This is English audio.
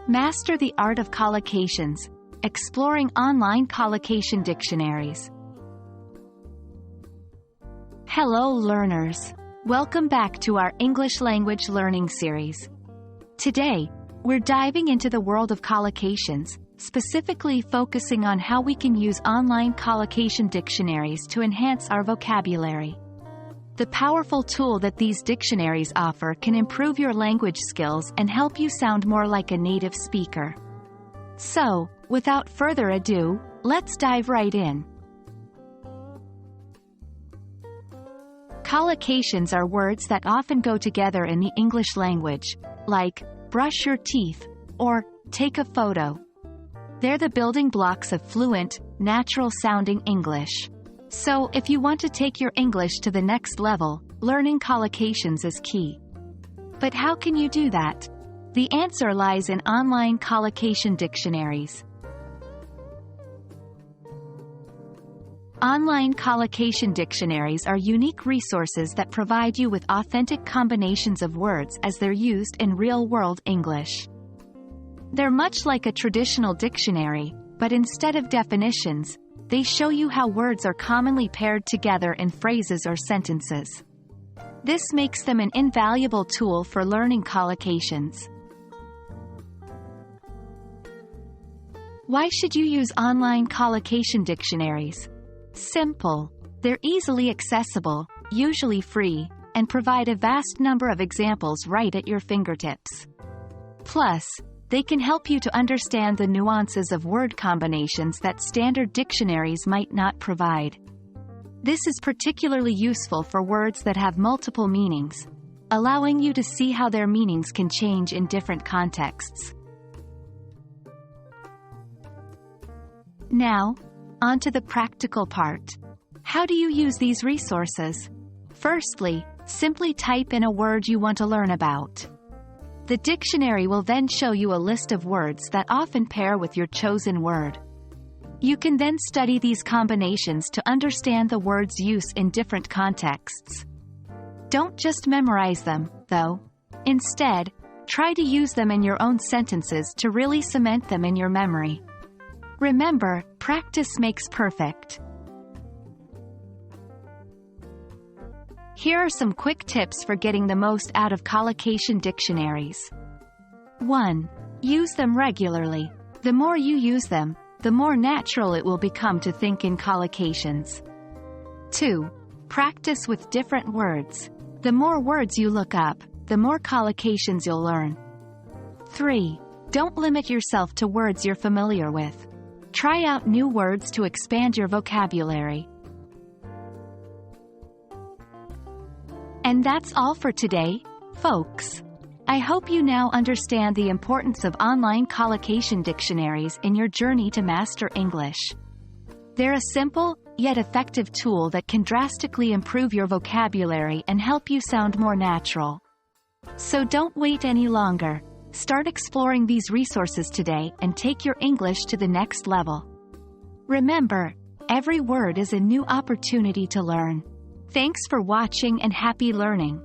Master the art of collocations, exploring online collocation dictionaries. Hello learners! Welcome back to our English language learning series. Today, we're diving into the world of collocations, specifically focusing on how we can use online collocation dictionaries to enhance our vocabulary. The powerful tool that these dictionaries offer can improve your language skills and help you sound more like a native speaker. So, without further ado, let's dive right in. Collocations are words that often go together in the English language, like brush your teeth or take a photo. They're the building blocks of fluent, natural-sounding English. So, if you want to take your English to the next level, learning collocations is key. But how can you do that? The answer lies in online collocation dictionaries. Online collocation dictionaries are unique resources that provide you with authentic combinations of words as they're used in real-world English. They're much like a traditional dictionary, but instead of definitions, they show you how words are commonly paired together in phrases or sentences. This makes them an invaluable tool for learning collocations. Why should you use online collocation dictionaries? Simple. They're easily accessible, usually free, and provide a vast number of examples right at your fingertips. Plus, they can help you to understand the nuances of word combinations that standard dictionaries might not provide. This is particularly useful for words that have multiple meanings, allowing you to see how their meanings can change in different contexts. Now, on to the practical part. How do you use these resources? Firstly, simply type in a word you want to learn about. The dictionary will then show you a list of words that often pair with your chosen word. You can then study these combinations to understand the word's use in different contexts. Don't just memorize them, though. Instead, try to use them in your own sentences to really cement them in your memory. Remember, practice makes perfect. Here are some quick tips for getting the most out of collocation dictionaries. 1. Use them regularly. The more you use them, the more natural it will become to think in collocations. 2. Practice with different words. The more words you look up, the more collocations you'll learn. 3. Don't limit yourself to words you're familiar with. Try out new words to expand your vocabulary. And that's all for today, folks. I hope you now understand the importance of online collocation dictionaries in your journey to master English. They're a simple, yet effective tool that can drastically improve your vocabulary and help you sound more natural. So don't wait any longer. Start exploring these resources today and take your English to the next level. Remember, every word is a new opportunity to learn. Thanks for watching and happy learning.